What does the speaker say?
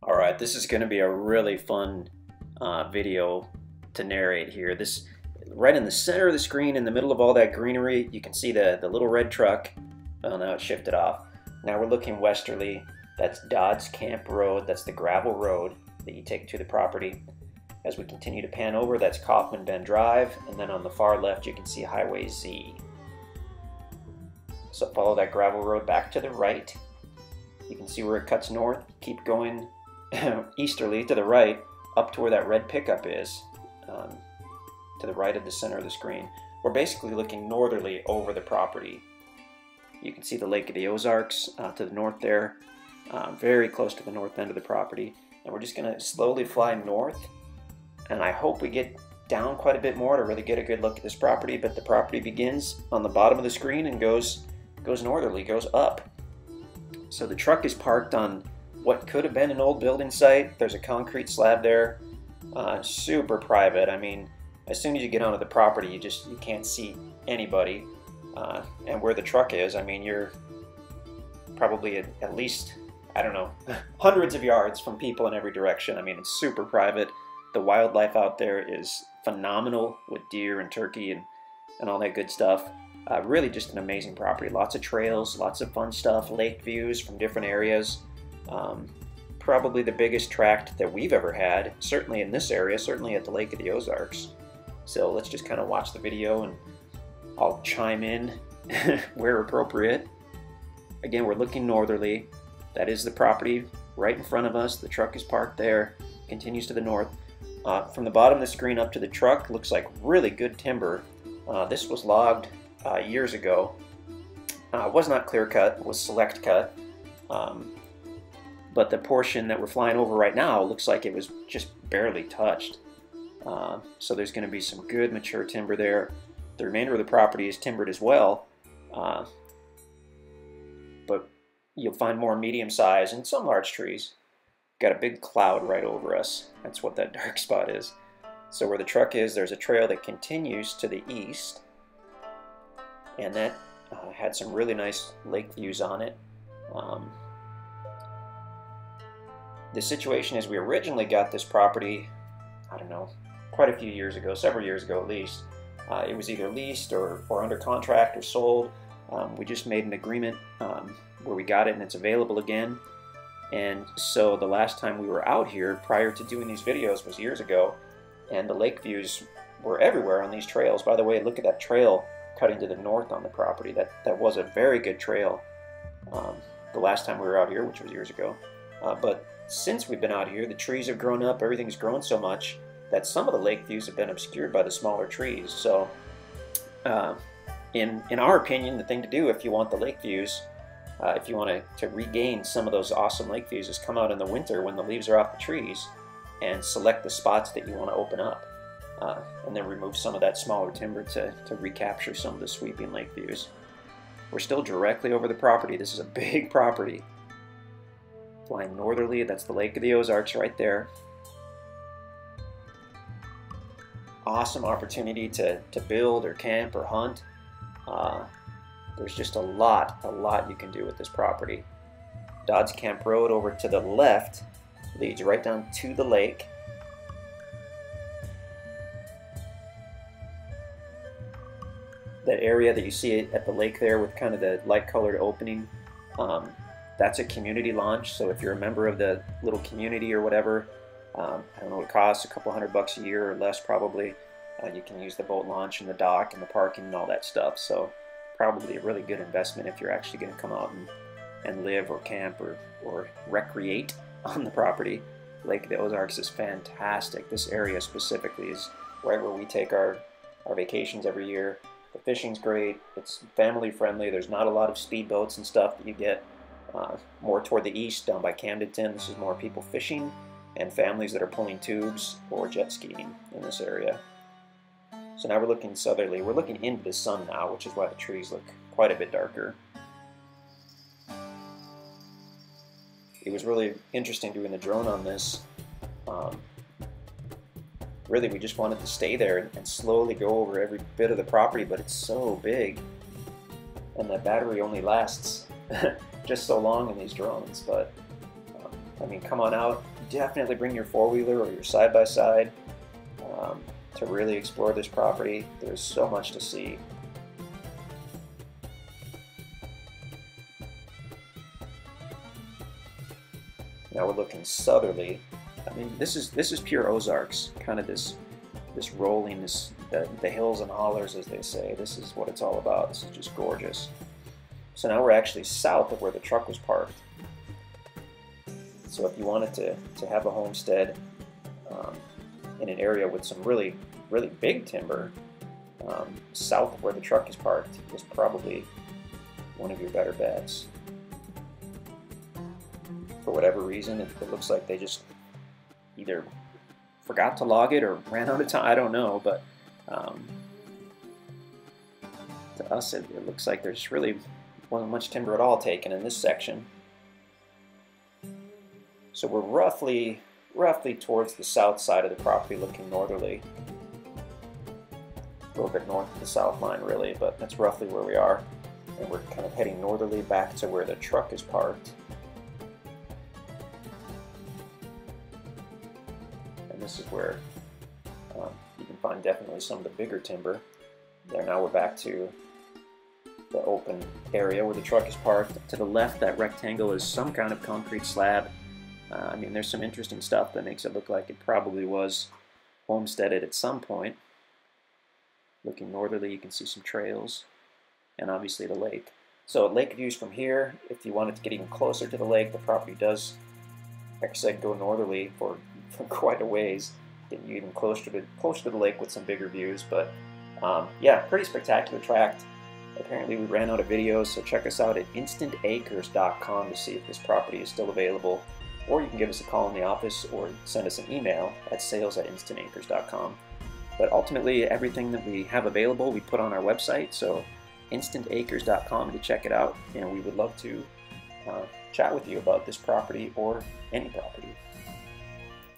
Alright, this is going to be a really fun video to narrate here. This right in the center of the screen, in the middle of all that greenery, you can see the little red truck. Oh, now it shifted off. Now we're looking westerly. That's Dodds Camp Road. That's the gravel road that you take to the property. As we continue to pan over, that's Kaufman Bend Drive, and then on the far left you can see Highway Z. So follow that gravel road back to the right. You can see where it cuts north. Keep going easterly to the right, up to where that red pickup is, to the right of the center of the screen. We're basically looking northerly over the property. You can see the Lake of the Ozarks to the north there, very close to the north end of the property. And we're just going to slowly fly north, and I hope we get down quite a bit more to really get a good look at this property. But the property begins on the bottom of the screen and goes northerly, goes up. So the truck is parked on what could have been an old building site. There's a concrete slab there, super private. I mean, as soon as you get onto the property, you can't see anybody. And where the truck is, I mean, you're probably at least, I don't know, hundreds of yards from people in every direction. I mean, it's super private. The wildlife out there is phenomenal with deer and turkey and all that good stuff. Really just an amazing property. Lots of trails, lots of fun stuff, lake views from different areas. Probably the biggest tract that we've ever had, certainly in this area, certainly at the Lake of the Ozarks. So let's just kind of watch the video and I'll chime in where appropriate. Again, we're looking northerly. That is the property right in front of us. The truck is parked there, continues to the north. From the bottom of the screen up to the truck, looks like really good timber. This was logged years ago. Was not clear cut, was select cut. But the portion that we're flying over right now looks like it was just barely touched. So there's going to be some good mature timber there. The remainder of the property is timbered as well. But you'll find more medium size and some large trees. Got a big cloud right over us. That's what that dark spot is. So where the truck is, there's a trail that continues to the east. And that had some really nice lake views on it. The situation is we originally got this property, I don't know, quite a few years ago, several years ago at least. It was either leased or under contract or sold. We just made an agreement where we got it and it's available again. And so the last time we were out here prior to doing these videos was years ago, and the lake views were everywhere on these trails. By the way, look at that trail cutting to the north on the property. That was a very good trail the last time we were out here, which was years ago. But since we've been out here, the trees have grown up, everything's grown so much that some of the lake views have been obscured by the smaller trees. So in our opinion, the thing to do if you want the lake views, if you want to regain some of those awesome lake views, is come out in the winter when the leaves are off the trees and select the spots that you want to open up. And then remove some of that smaller timber to recapture some of the sweeping lake views. We're still directly over the property. This is a big property. Flying northerly, that's the Lake of the Ozarks right there. Awesome opportunity to build or camp or hunt. There's just a lot you can do with this property. Dodds Camp Road over to the left leads right down to the lake. That area that you see at the lake there with kind of the light-colored opening, that's a community launch. So if you're a member of the little community or whatever, I don't know what it costs, a couple $100 a year or less probably, you can use the boat launch and the dock and the parking and all that stuff. So probably a really good investment if you're actually going to come out and live or camp or recreate on the property. Lake of the Ozarks is fantastic. This area specifically is right where we take our vacations every year. The fishing's great, it's family friendly, there's not a lot of speedboats and stuff that you get more toward the east down by Camdenton. This is more people fishing and families that are pulling tubes or jet skiing in this area. So now we're looking southerly. We're looking into the sun now, which is why the trees look quite a bit darker. It was really interesting doing the drone on this. Really, we just wanted to stay there and slowly go over every bit of the property, but it's so big. And the battery only lasts just so long in these drones, but I mean, come on out. Definitely bring your four-wheeler or your side-by-side to really explore this property. There's so much to see. Now we're looking southerly. I mean, this is pure Ozarks, kind of this rolling, the hills and hollers, as they say. This is what it's all about. This is just gorgeous. So now we're actually south of where the truck was parked. So if you wanted to have a homestead in an area with some really big timber, south of where the truck is parked is probably one of your better bets. For whatever reason, it looks like they just either forgot to log it or ran out of time. I don't know, but to us it looks like there's really wasn't much timber at all taken in this section. So we're roughly towards the south side of the property, looking northerly. A little bit north of the south line, really, but that's roughly where we are. And we're kind of heading northerly back to where the truck is parked. And this is where you can find definitely some of the bigger timber. There, now we're back to the open area where the truck is parked. To the left, that rectangle is some kind of concrete slab. I mean, there's some interesting stuff that makes it look like it probably was homesteaded at some point. Looking northerly, you can see some trails, and obviously the lake. So lake views from here. If you wanted to get even closer to the lake, the property does, like I said, go northerly for quite a ways, getting you even closer to the lake with some bigger views. But yeah, pretty spectacular tract. Apparently we ran out of videos, so check us out at InstantAcres.com to see if this property is still available. Or you can give us a call in the office or send us an email at sales@InstantAcres.com. But ultimately, everything that we have available, we put on our website, so InstantAcres.com to check it out. And we would love to chat with you about this property or any property.